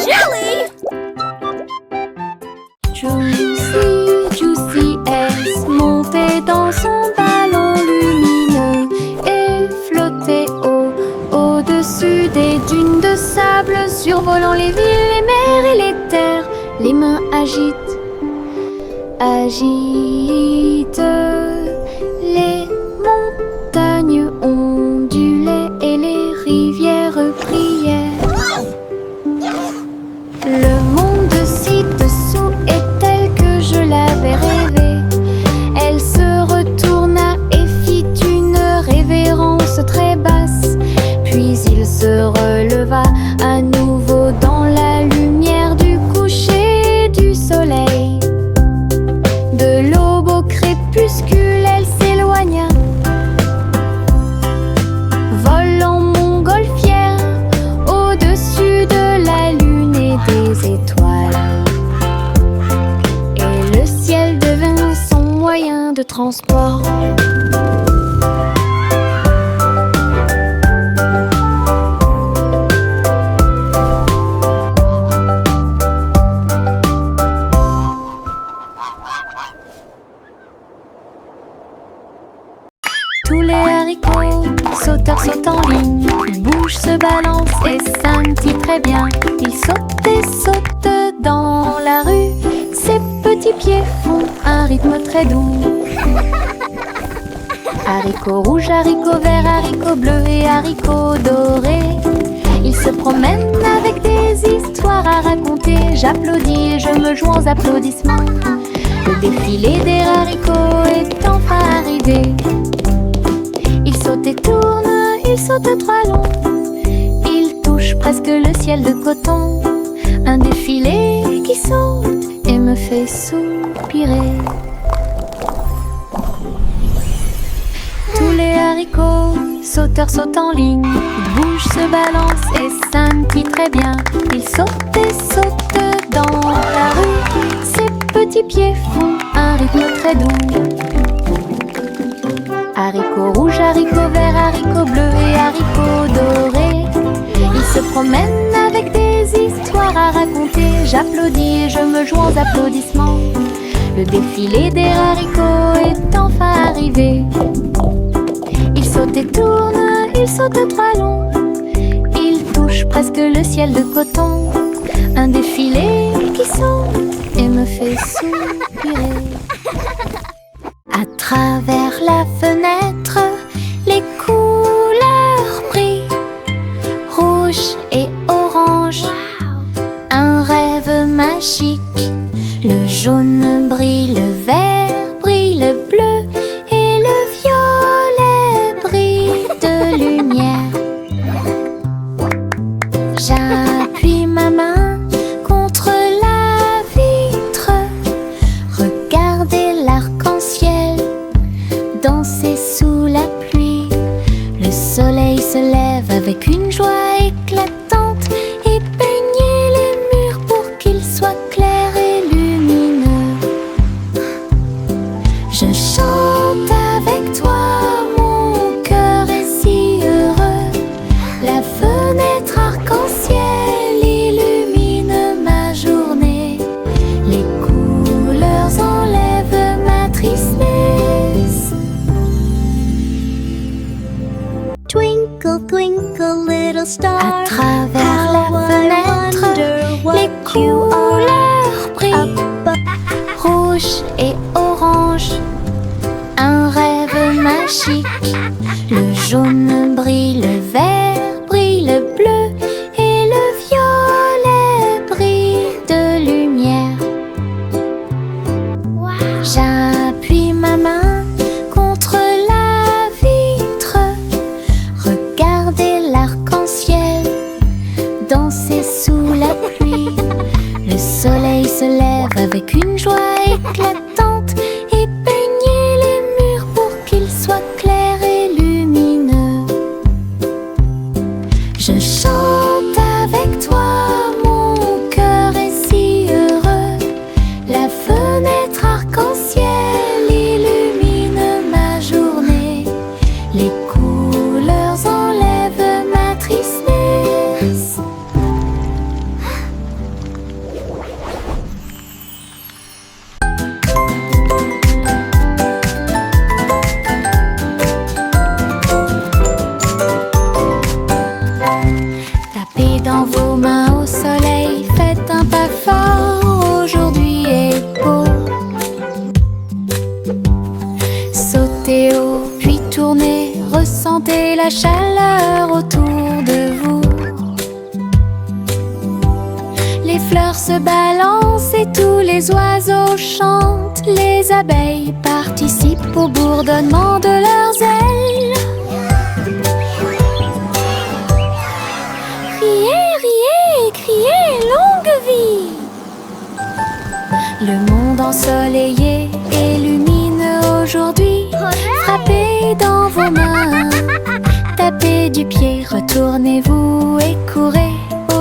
jelly! Juicy S montait dans son ballon lumineux et flottait au-dessus des dunes de sable, survolant les villes, les mers et les terres. Les mains agitent les montagnes ondulaient et les rivières prièrent. Le monde ci-dessous est tel que je l'avais rêvé. Elle se retourna et fit une révérence très basse. Puis il se releva à nouveau dans la lumière du coucher du soleil. De l'aube au crépuscule, elle s'éloigna, volant montgolfière au-dessus de la lune et des étoiles. Et le ciel devint son moyen de transport. Tous les haricots sauteurs sautent en ligne, ils bougent, se balancent et scintillent très bien. Ils sautent et sautent dans la rue, ses petits pieds font un rythme très doux. Haricots rouges, haricots verts, haricots bleus et haricots dorés, ils se promènent avec des histoires à raconter. J'applaudis et je me joins aux applaudissements. Le défilé des haricots est enfin arrivé. Il saute et tourne, il saute trois longs, il touche presque le ciel de coton. Un défilé qui saute et me fait soupirer. Tous les haricots sauteurs sautent en ligne, ils bougent, se balancent et scintillent très bien. Ils sautent et sautent dans la rue, ses petits pieds font un rythme très doux. Haricots rouges, haricots verts, haricots bleus et haricots dorés, ils se promènent avec des histoires à raconter. J'applaudis et je me joins aux applaudissements. Le défilé des haricots est enfin arrivé. Ils sautent et tournent, ils sautent trois longs, ils touchent presque le ciel de coton. Un défilé qui saute et me fait soupirer. À travers la fenêtre, les couleurs brillent, rouge et orange, un rêve magique. Le jaune brille, le vert brille, le bleu et le violet brillent de lumière. J'appuie ma main contre la vitre, regardez l'arc-en-ciel danser sous la pluie. Le soleil se lève avec une joie éclatante et peignait les murs pour qu'ils soient clairs et lumineux. Je chante avec toi, mon cœur est si heureux. La fenêtre arc-en-ciel illumine ma journée. Les couleurs enlèvent ma tristesse. Twinkle, twinkle, little star. À travers la how I fenêtre, wonder what les you couleurs brillent, are. rouge et orange, un rêve magique. Le jaune brille, le vert brille, le bleu et le violet brillent de lumière. J'appuie ma main contre la vitre, regardez l'arc-en-ciel danser sous la pluie. Le soleil se lève avec une joie éclatante et peignait les murs pour qu'ils soient clairs et lumineux. Je chante avec toi, mon cœur est si heureux. La fenêtre arc-en-ciel illumine ma journée. Les couleurs enlèvent ma tristesse. se balancent et tous les oiseaux chantent. Les abeilles participent au bourdonnement de leurs ailes. Riez, riez, criez, longue vie! Le monde ensoleillé et lumineux aujourd'hui. Frappez dans vos mains, tapez du pied, retournez-vous et courez.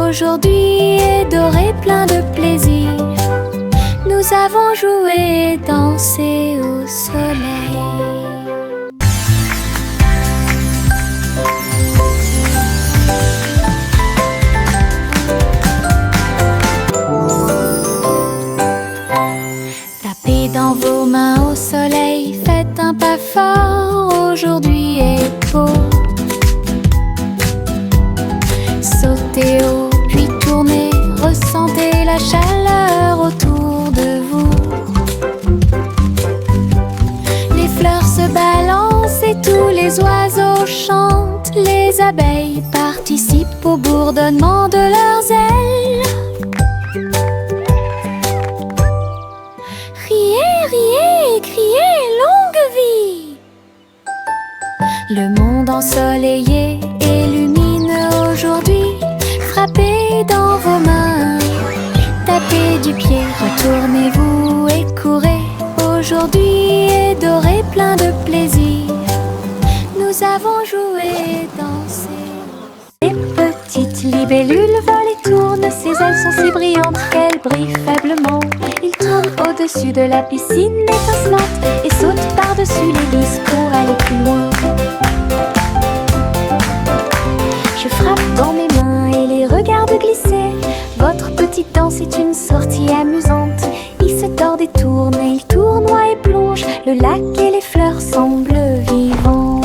Aujourd'hui est doré, plein de plaisir. Nous avons joué et dansé au soleil. Tapez dans vos mains au soleil, faites un pas fort, aujourd'hui est beau. Sautez haut, puis tournez, ressentez la chaleur autour de vous. Les fleurs se balancent et tous les oiseaux chantent. Les abeilles participent au bourdonnement de leurs ailes. Riez, riez, criez, longue vie! Le monde ensoleillé et lumineux aujourd'hui. Frappez dans vos mains, tapez du pied, retournez-vous et courez. Aujourd'hui est doré, plein de plaisir. Nous avons joué et dansé. Les petites libellules volent et tournent, ses ailes sont si brillantes qu'elles brillent faiblement. Ils tournent au-dessus de la piscine étincelante et sautent par-dessus les lisses pour aller plus loin. Je frappe dans mes mains et les regarde glisser. Votre petite danse est une sortie amusante. Ils se tordent et tournent et ils tournoient et plongent. Le lac et les fleurs semblent vivants.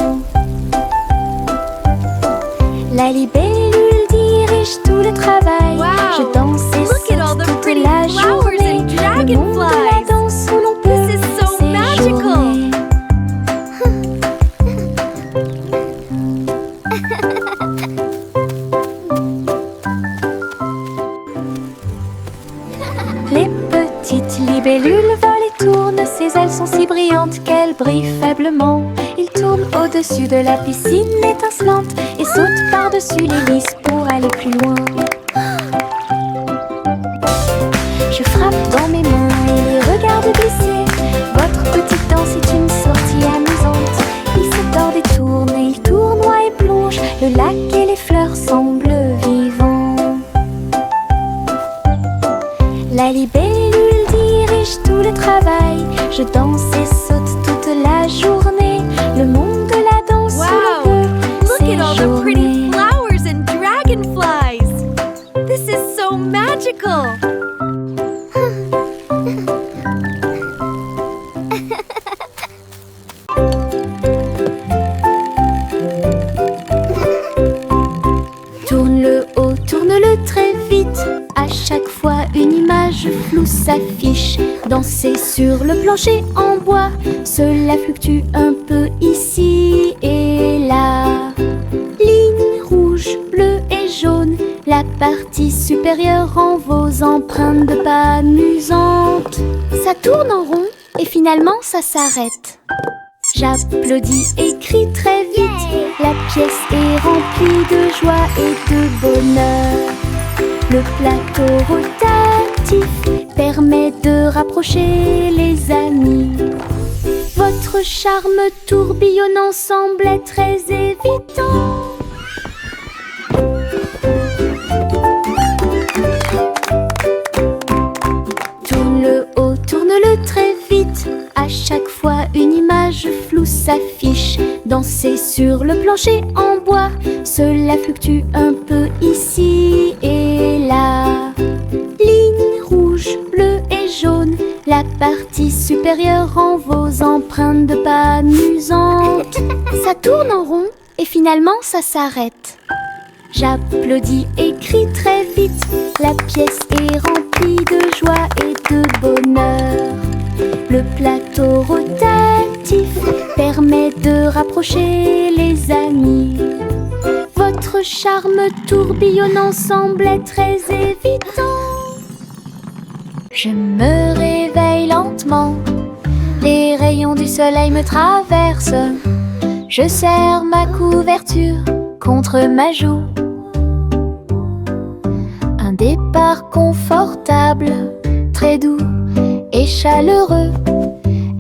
La libellule dirige tout le travail. Wow. Je danse et Look at all saute the toute pretty la flowers journée. and Le monde de la dragonflies. danse où l'on peut This is so magical. séjourner. Les petites libellules volent et tournent, ses ailes sont si brillantes qu'elles brillent faiblement. Ils tournent au-dessus de la piscine étincelante et sautent par-dessus les lisses pour aller plus loin. Je frappe dans mes mains et les regarde glisser. Votre petite danse est une sortie amusante. Ils se tordent et tournent et ils tournoient et plongent. Le lac et les fleurs semblent vivants. La libellule dirige tout le travail. Je danse et saute toute la journée. Le monde de la danse où Wow. l'on peut Look at all the pretty séjourner. flowers and dragonflies. This is so magical. Tourne-le haut, tourne-le très vite. À chaque fois une image floue s'affiche. Danser sur le plancher en bois, cela fluctue un peu ici et là. Ligne rouge, bleue et jaune, la partie supérieure en vos empreintes de pas amusantes. Ça tourne en rond et finalement ça s'arrête. J'applaudis et crie très vite. La pièce est remplie de joie et de bonheur. Le plateau rotatif permet de rapprocher les amis. Votre charme tourbillonnant semblait très évitant. Tourne-le haut, tourne-le très vite. À chaque fois une image floue s'affiche. Danser sur le plancher en bois, cela fluctue un peu ici et là. Ligne rouge, bleue et jaune, la partie supérieure en vos empreintes de pas amusantes. Ça tourne en rond et finalement ça s'arrête. J'applaudis et crie très vite. La pièce est remplie de joie et de bonheur. Le plateau rotatif permet de rapprocher les amis. Votre charme tourbillonnant semblait très évitant. Je me réveille lentement, les rayons du soleil me traversent. Je serre ma couverture contre ma joue. Un départ confortable, très doux et chaleureux.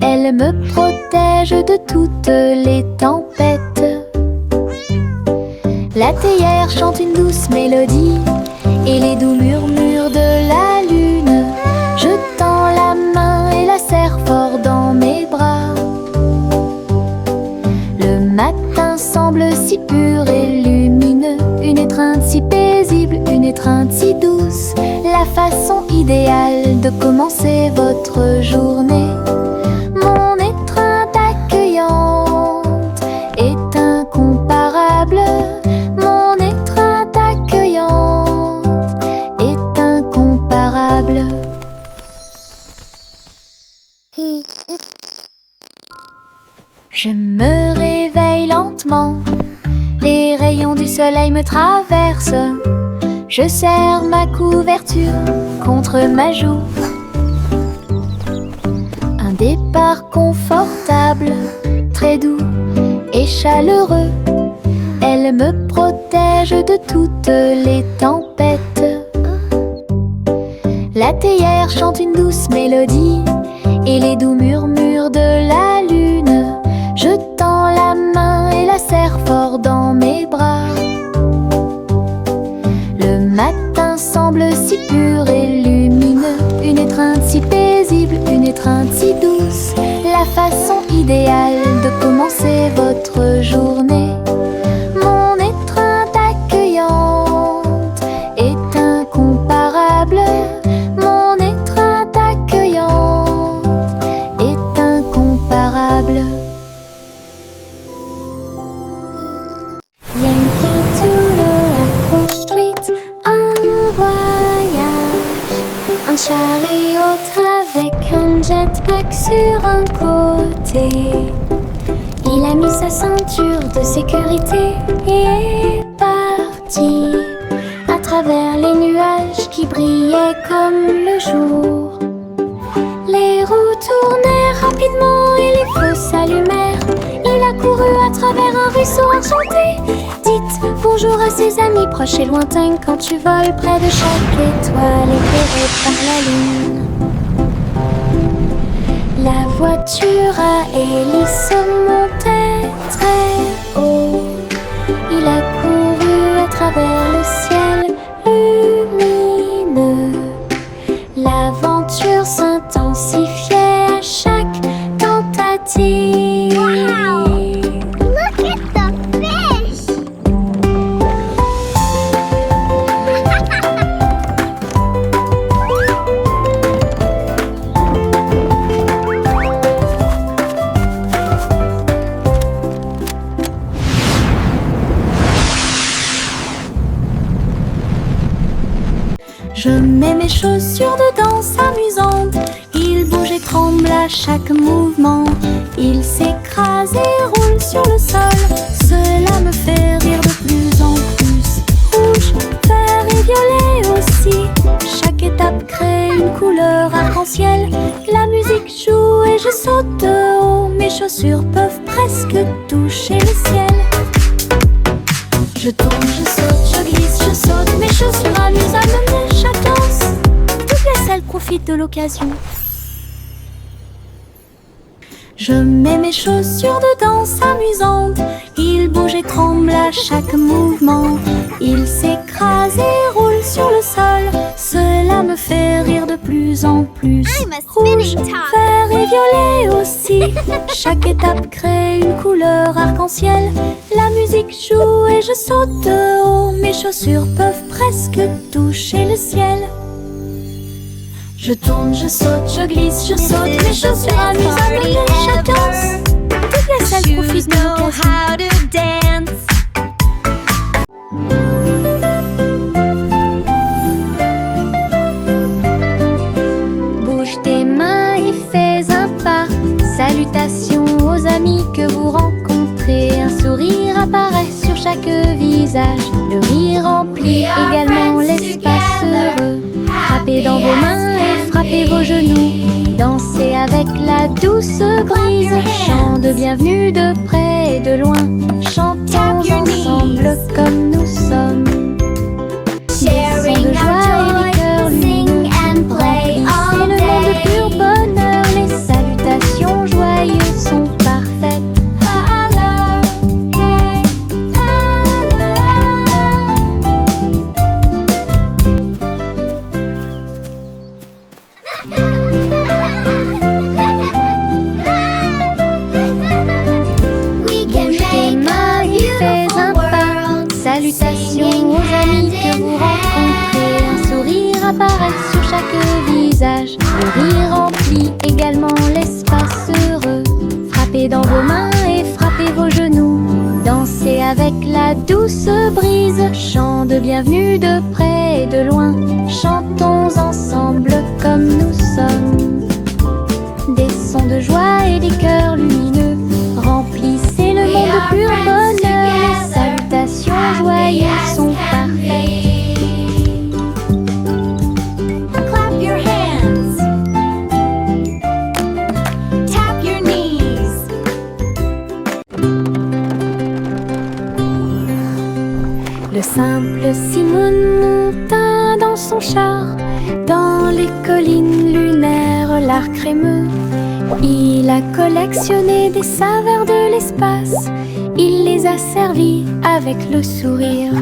Elle me protège de toutes les tempêtes. La théière chante une douce mélodie et les doux murmures de la lune. Je tends la main et la serre fort dans mes bras. Le matin semble si pur et lumineux, une étreinte si paisible, une étreinte si douce, la façon idéale de commencer votre journée. Mon étreinte accueillante est incomparable. Mon étreinte accueillante est incomparable. Je me réveille lentement, les rayons du soleil me traversent. Je serre ma couverture contre ma joue. Un départ confortable, très doux et chaleureux. Elle me protège de toutes les tempêtes. La théière chante une douce mélodie et les doux murmures de la lune. Je tends la main et la serre fort dans mes bras. Le matin semble si pur et lumineux, une étreinte si paisible, une étreinte si douce, la façon idéale de commencer votre journée. Mon étreinte accueillante est incomparable. Mon étreinte accueillante est incomparable. Yankee Doodle Apple Street, un voyage, un chariot avec un jetpack sur un côté. Il a mis sa ceinture de sécurité et est parti à travers les nuages qui brillaient comme le jour. Les roues tournaient rapidement et les feux s'allumèrent. Il a couru à travers un ruisseau enchanté. Dites bonjour à ses amis proches et lointains quand tu voles près de chaque étoile éclairée par la lune. La voiture à hélice montait très haut. Il a couru à travers le ciel lumineux. L'aventure s'intensifiait à chaque tentative. Look at the fish! Je mets mes chaussures de danse amusantes. Il bouge et tremble à chaque mouvement. Il s'écrase et roule sur le sol. Cela me fait rire de plus en plus. Rouge, vert et violet aussi. Chaque étape crée une couleur arc-en-ciel. La musique joue et je saute de haut. Mes chaussures peuvent presque toucher le ciel. Je tourne, je saute, je glisse, je saute. Mes chaussures amusent à mener chaque danse. Toutes les selles profitent de l'occasion. Je mets mes chaussures de danse amusantes. Il bouge et tremble à chaque mouvement. Il s'écrase et roule sur le sol. Cela me fait rire de plus en plus. I'm a Rouge, spinning top. vert et violet aussi. Chaque étape crée une couleur arc-en-ciel. La musique joue et je saute de haut. Mes chaussures peuvent presque toucher le ciel. Je tourne, je saute, je glisse, je saute. Mes chaussures amusent à mener chaque danse. Toutes les selles profitent de know l'occasion. how to dance. Bouge tes mains et fais un pas. Salutations aux amis que vous rencontrez. Un sourire apparaît sur chaque visage. Le rire remplit également l'espace heureux. Frappez dans vos mains et frappez douce brise chante de bienvenue de près et de loin. Chantons ensemble comme nous sommes. Sharing de joie our et les cœurs joy, sing and play C'est all le monde de pur day. bonheur, les salutations joyeuses sont parfaites. Hello, hey, We can make a beautiful world. Salutations aux amis que vous rencontrez. Un sourire apparaît sur chaque visage. Le rire remplit également l'espace heureux. Frappez dans vos mains et frappez vos genoux. Dansez avec la douce brise. Chant de bienvenue de près et de loin. Chantons ensemble comme nous sommes. Des sons de joie et des cœurs lumineux. Remplissez le monde de pur bonheur. Les salutations joyeuses sont parfaites. Clap your hands. Tap your knees. Le simple Simon monta dans son char, dans les collines lunaires, l'art crémeux. Il a collectionné des saveurs de l'espace, il les a servis avec le sourire.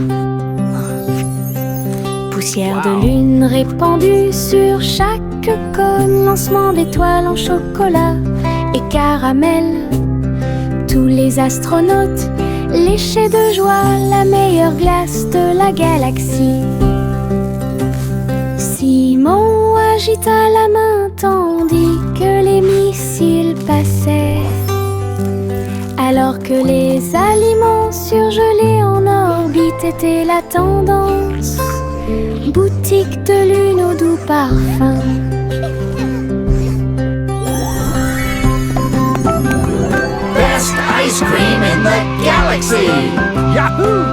Poussière de lune répandue sur chaque cône, lancement d'étoiles en chocolat et caramel. Tous les astronautes léchaient de joie la meilleure glace de la galaxie. Simon agita la main tandis que les missiles passaient. Alors que les aliments surgelés en orbite étaient la tendance. Boutique de lune au doux parfum. Best ice cream in the galaxy! Yahoo!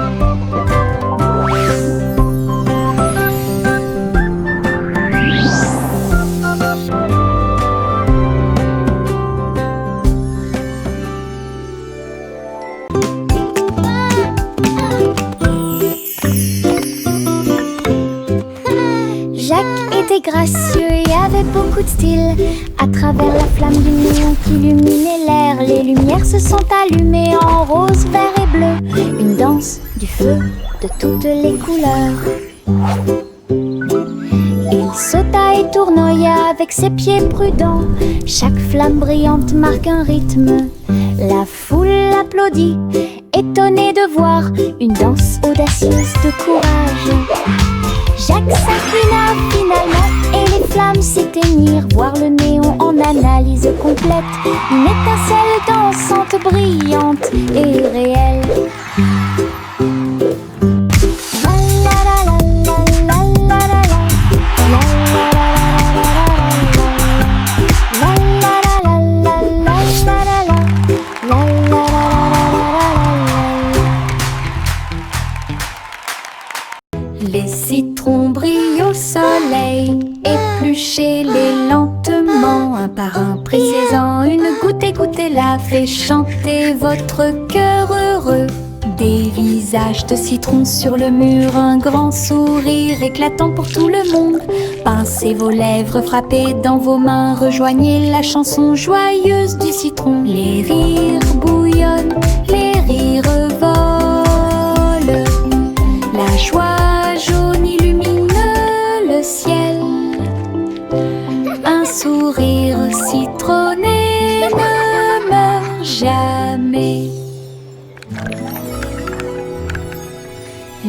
Jacques était gracieux et avait beaucoup de style. À travers la flamme du néon qui illuminait l'air, les lumières se sont allumées en rose, vert et bleu. Une danse du feu de toutes les couleurs. Il sauta et tournoya avec ses pieds prudents. Chaque flamme brillante marque un rythme. La foule applaudit, étonnée de voir une danse audacieuse de courage. Jacques s'inclina finalement et les flammes s'éteignirent. Voir le néon en analyse complète. Une étincelle dansante, brillante et réelle. Les citrons brillent au soleil, épluchez-les lentement, un par un, pressez-en une goutte et goûtez-la, fait chanter votre cœur heureux. Des visages de citron sur le mur, un grand sourire éclatant pour tout le monde. Pincez vos lèvres, frappez dans vos mains, rejoignez la chanson joyeuse du citron. Les rires bouillonnent, les rires volent, la joie jaune illumine le ciel. Un sourire citronné ne meurt jamais.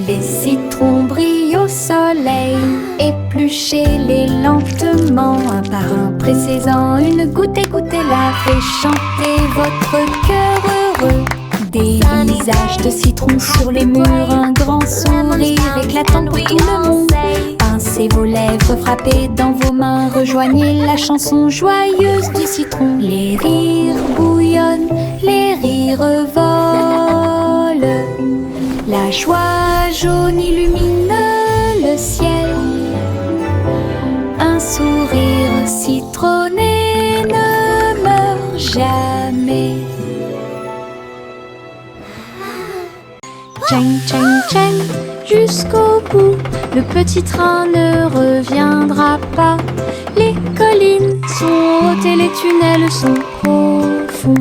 Les citrons brillent au soleil, épluchez-les lentement, un par un, pressez-en une goutte et goûtez-la, fait chanter votre cœur heureux. Des visages de citron sur les murs, un grand sourire éclatant pour tout le monde. Pincez vos lèvres, frappez dans vos mains, rejoignez la chanson joyeuse du citron. Les rires bouillonnent, les rires volent, la joie jaune illumine le ciel. Un sourire citronné ne meurt jusqu'au bout. Le petit train ne reviendra pas. Les collines sont hautes et les tunnels sont profonds.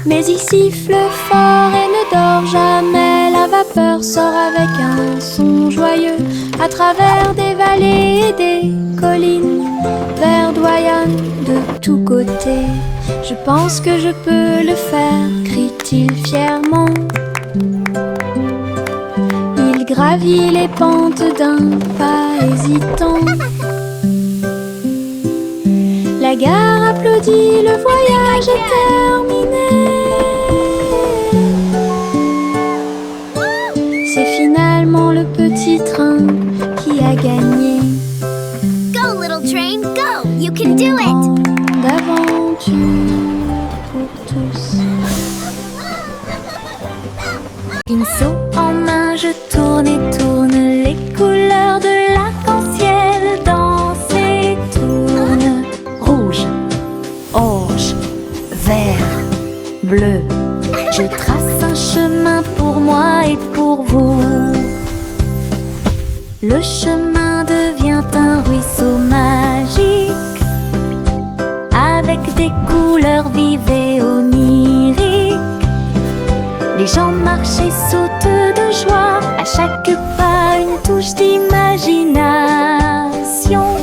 Mais il siffle fort et ne dort jamais. La vapeur sort avec un son joyeux à travers des vallées et des collines. Verdoyant de tous côtés. Je pense que je peux le faire, crie-t-il fièrement. Il gravit les pentes d'un pas hésitant. La gare applaudit, le voyage est terminé. C'est finalement le petit train qui a gagné. Go, little train, go! You can do it! Grande aventure pour tous. Pinceau en main, je tourne et tourne. Les couleurs de l'arc-en-ciel dansent et tournent. Rouge, orange, vert, bleu. Je trace un chemin pour moi et pour vous. Le chemin devient un ruisseau magique, avec des couleurs vives et oniriques. Les gens marchent et sautent de joie, à chaque pas une touche d'imagination.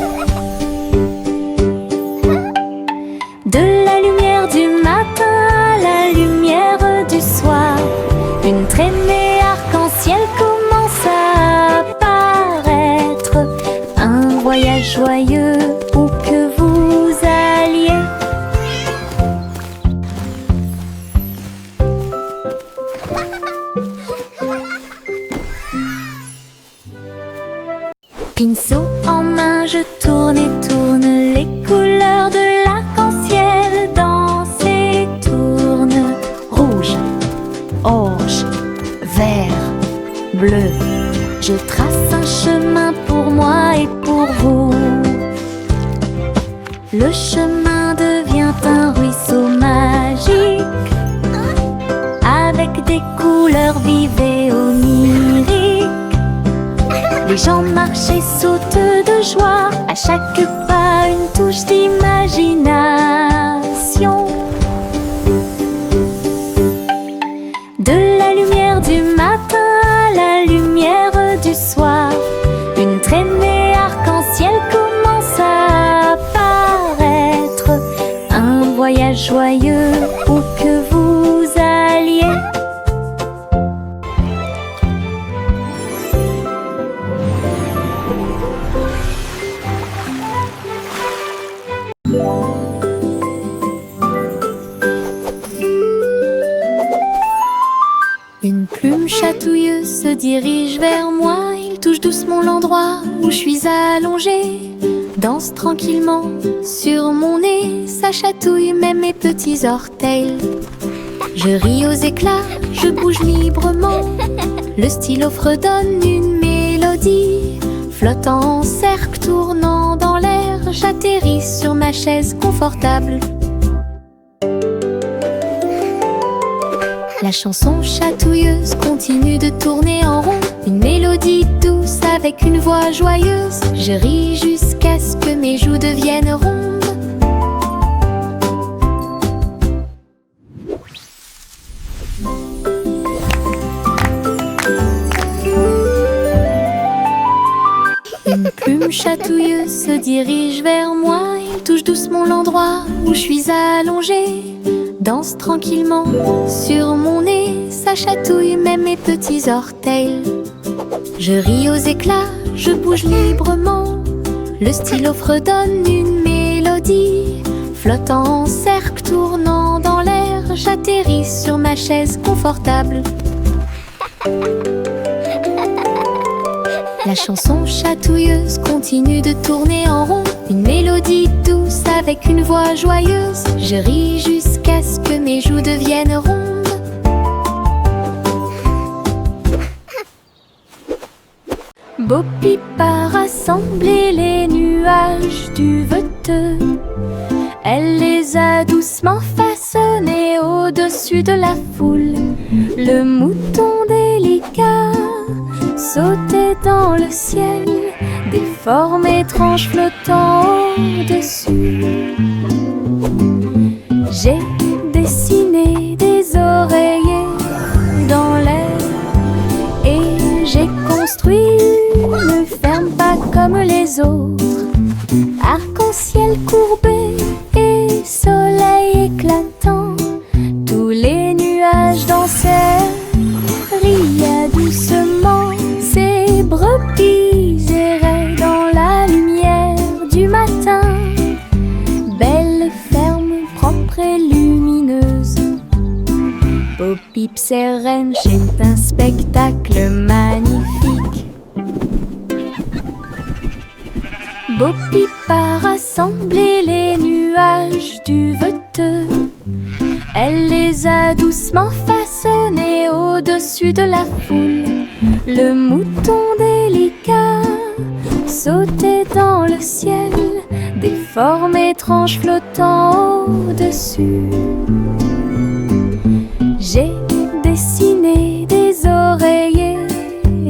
De la lumière du matin à la lumière du soir, une traînée arc-en-ciel commence à apparaître. Un voyage joyeux où que vous alliez. Pinceau en main, je tourne et tourne. Les couleurs de l'arc-en-ciel dansent et tournent. Rouge, orange, vert, bleu. Je trace un chemin pour moi et pour vous. Le chemin devient un ruisseau magique, avec des couleurs vives et oniriques. Les gens marchent et sautent de joie, à chaque pas une touche d'imagination. De la lumière du matin à la lumière du soir, une traînée arc-en-ciel commence à apparaître. Un voyage joyeux où que vous alliez. Une plume chatouilleuse se dirige vers moi. Il touche doucement l'endroit où je suis allongée. Danse tranquillement sur mon nez. Ça chatouille même mes petits orteils. Je ris aux éclats, je bouge librement. Le stylo fredonne une mélodie. Flottant en cercle, tournant dans l'air, j'atterris sur ma chaise confortable. La chanson chatouilleuse continue de tourner en rond. Une mélodie douce avec une voix joyeuse. Je ris jusqu'à ce que mes joues deviennent rondes. Une plume chatouilleuse se dirige vers moi. Il touche doucement l'endroit où je suis allongée. Danse tranquillement sur mon nez. Ça chatouille même mes petits orteils. Je ris aux éclats, je bouge librement. Le stylo fredonne une mélodie. Flottant en cercle, tournant dans l'air, j'atterris sur ma chaise confortable. La chanson chatouilleuse continue de tourner en rond. Une mélodie douce avec une voix joyeuse. Je ris jusqu'à ce que mes joues deviennent rondes. Bo Peep a rassemblé les nuages du Veteux. Elle les a doucement façonnés au-dessus de la foule. Le mouton délicat se sautaient dans le ciel, des formes étranges flottant au-dessus. J'ai dessiné des oreillers dans l'air et j'ai construit une ferme pas comme les autres. Arc-en-ciel courbé et soleil éclatant, tous les nuages dansaient, riaient doucement. Ces brebis erraient dans la lumière du matin. Belle ferme propre et lumineuse. Bo Peep Ranch est un spectacle magnifique. Bo Peep a rassemblé les nuages du Veteux. Elle les a doucement façonnés au-dessus de la foule. Le mouton délicat sautait dans le ciel, des formes étranges flottant au-dessus. J'ai dessiné des oreillers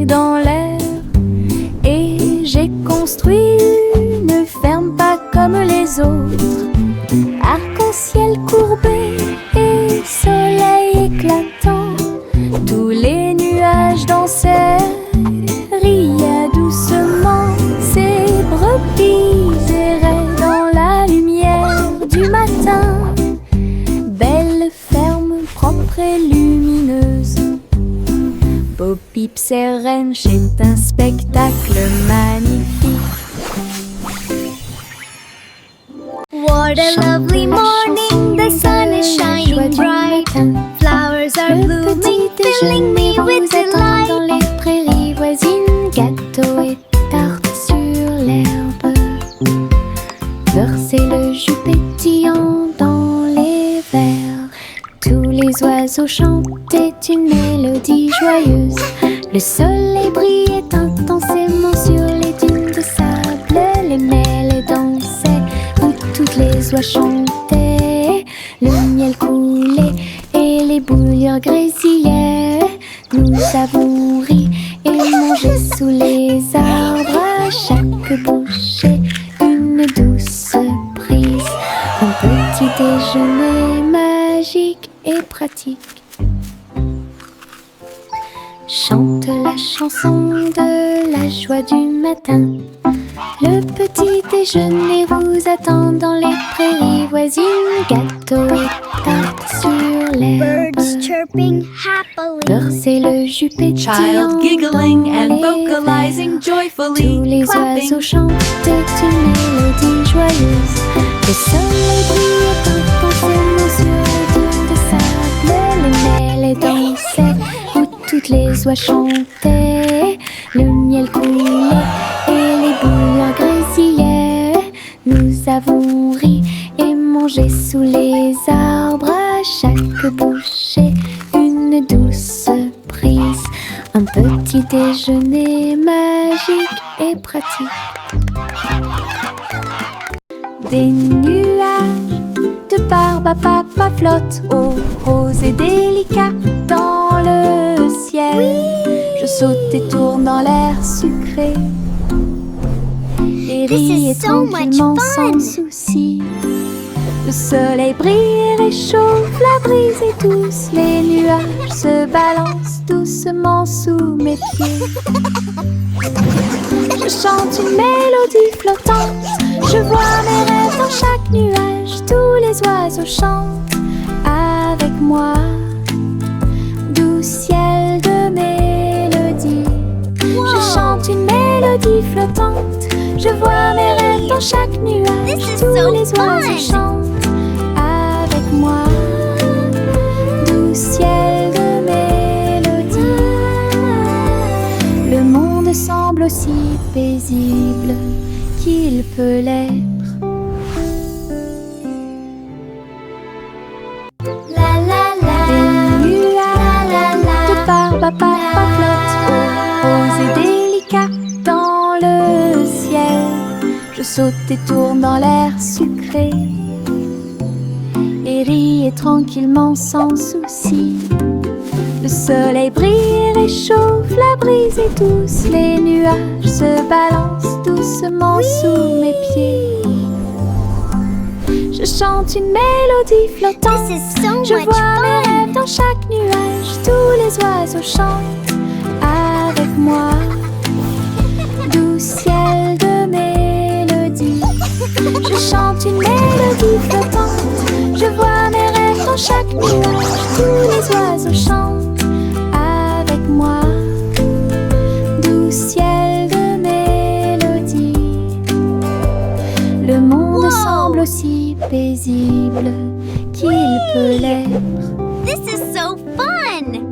dans l'air et j'ai construit une ferme pas comme les autres. Arc-en-ciel courbé et soleil éclatant, tous les nuages dansaient, riaient doucement. Ces brebis erraient dans la lumière du matin. Belle ferme propre et lumineuse. Bo Peep Ranch est un spectacle magnifique. What a lovely morning, the sun is shining bright. Flowers are blooming, filling me with delight. Dans les prairies voisines, gâteaux et tartes sur l'herbe. Beurre, c'est le jus pétillant dans les verres. Tous les oiseaux chantaient une mélodie joyeuse. Le soleil brillait intensément sur les dunes de sable. Les mêles dansaient où toutes les oies chantaient. Le miel coulait et les bouilloires grésillaient. Nous avons ri et mangé sous les arbres. À chaque bouchée, une douce prise. Un petit déjeuner magique et pratique. Chante la chanson de la joie du matin. Le petit déjeuner vous attend dans les prairies voisines. Gâteaux et tartes sur l'herbe. Birds chirping happily. Beurre, c'est le jus pétillant Child giggling dans and les vocalizing verres. joyfully, Tous les clapping. oiseaux chantaient une mélodie joyeuse. Le soleil brillait intensément sur les dunes de sable. Les mêles dansaient où toutes les oies chantaient. Le miel coulait et les bouilloires grésillaient. Nous avons ri et mangé sous les arbres. À chaque bouchée, une douce prise. Un petit déjeuner magique et pratique. Des nuages de barbe à papa flottent au rose et délicat dans le ciel. Je saute et tourne dans l'air sucré et This ris is et so much tranquillement fun. sans souci. Le soleil brille et réchauffe, la brise est douce. Les nuages se balancent doucement sous mes pieds. Je chante une mélodie flottante. Je vois mes rêves dans chaque nuage. Tous les oiseaux chantent avec moi. Doux ciel de mélodie. Je chante une mélodie flottante. Je vois mes rêves dans chaque nuage. This is Tous so les oiseaux fun. chantent avec moi. Doux ciel de mélodie. Le monde semble aussi paisible qu'il peut l'être. La la la. Des nuages de barbe à papa flottent au rose et délicat dans le ciel. Je saute et tourne dans l'air sucré et ris et tranquillement sans souci. Le soleil brille et réchauffe la brise et tous les nuages se balancent doucement sous mes pieds. Je chante une mélodie flottante. This is so Je much vois mes fun. rêves dans chaque nuage. Tous les oiseaux chantent avec moi. Doux ciel de mélodie. Je chante une mélodie flottante. Je vois mes rêves dans chaque nuage. Tous les oiseaux chantent avec moi. Doux ciel de mélodie. Le monde Wow. semble aussi paisible qu'il peut l'être. This is so fun!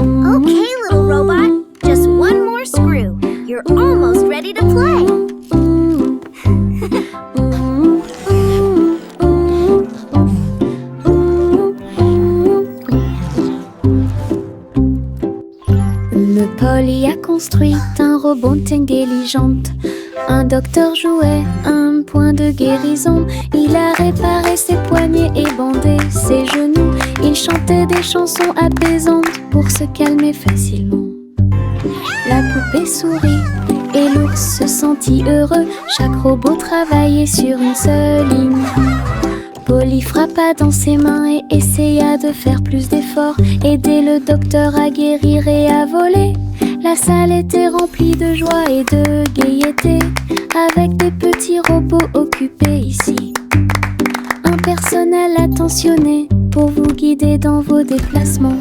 Okay, little robot, just one more screw. You're almost ready to play. Polly a construit un robot intelligente. Un docteur jouait un point de guérison. Il a réparé ses poignets et bandé ses genoux. Il chantait des chansons apaisantes pour se calmer facilement. La poupée sourit et l'ours se sentit heureux. Chaque robot travaillait sur une seule ligne. Polly frappa dans ses mains et essaya de faire plus d'efforts. Aider le docteur à guérir et à voler. La salle était remplie de joie et de gaieté, avec des petits robots occupés ici. Un personnel attentionné pour vous guider dans vos déplacements.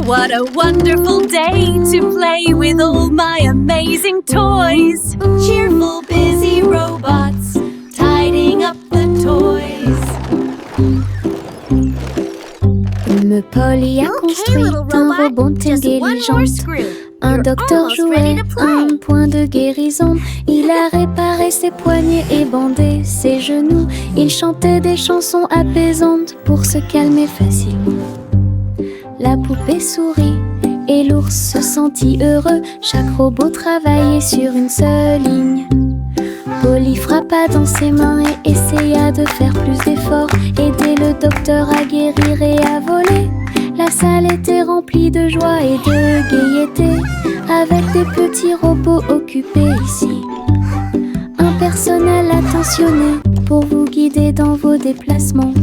What a wonderful day to play with all my amazing toys. Cheerful, busy robots tidying up the toys. Polly a Okay, construit little un robot robot, just one more intelligent. screw. Un You're docteur almost ready jouait to play. un point de guérison. Il a réparé ses poignets et bandé ses genoux. Il chantait des chansons apaisantes pour se calmer facilement. La poupée sourit et l'ours se sentit heureux. Chaque robot travaillait sur une seule ligne. Polly frappa dans ses mains et essaya de faire plus d'efforts. Aider le docteur à guérir et à voler. La salle était remplie de joie et de gaieté, avec des petits robots occupés ici. Un personnel attentionné pour vous guider dans vos déplacements.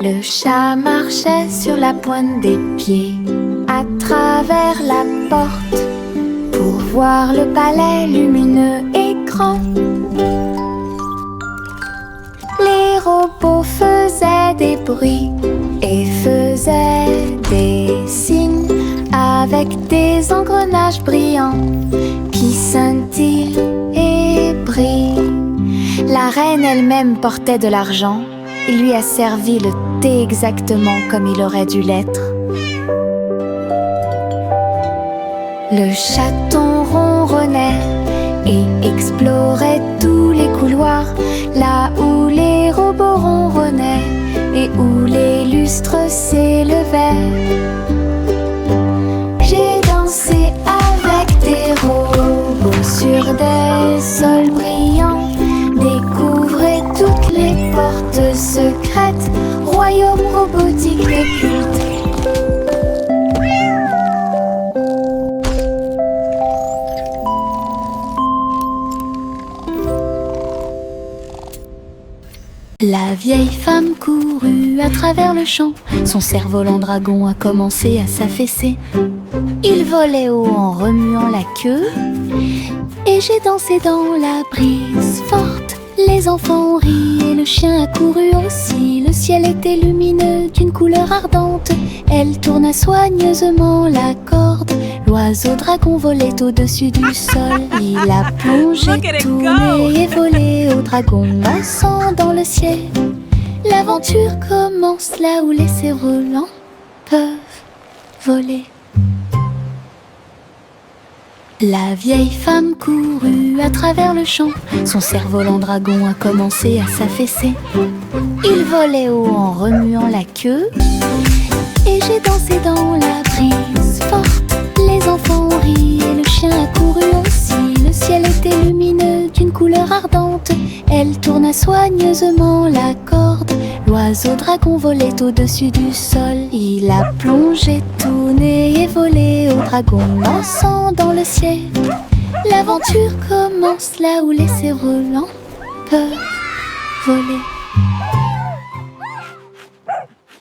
Le chat marchait sur la pointe des pieds à travers la porte pour voir le palais lumineux et grand. Les robots faisaient des bruits et faisaient des signes avec des engrenages brillants qui scintillent et brillent. La reine elle-même portait de l'argent. Il lui a servi le thé exactement comme il aurait dû l'être. Le chaton ronronnait et explorait tous les couloirs, là où les robots ronronnaient et où les lustres s'élevaient. J'ai dansé avec des robots sur des sols brillants. Découvrez toutes les portes secrètes, royaume robotique occulte. La vieille femme courut à travers le champ. Son cerf-volant dragon a commencé à s'affaisser. Il volait haut en remuant la queue. Et j'ai dansé dans la brise forte. Les enfants ont ri et le chien a couru aussi. Le ciel était lumineux d'une couleur ardente. Elle tourna soigneusement la corde. L'oiseau dragon volait au-dessus du sol. Il a plongé, Look at it go. tourné et volé au dragon dansant dans le ciel. L'aventure commence là où les cerfs-volants peuvent voler. La vieille femme courut à travers le champ. Son cerf-volant dragon a commencé à s'affaisser. Il volait haut en remuant la queue, et j'ai dansé dans la brise forte. Les enfants ont ri et le chien a couru aussi. Le ciel était lumineux d'une couleur ardente. Elle tourna soigneusement la corde. L'oiseau dragon volait au-dessus du sol. Il a plongé, tourné et volé au dragon dansant dans le ciel. L'aventure commence là où les cerfs-volants peuvent voler.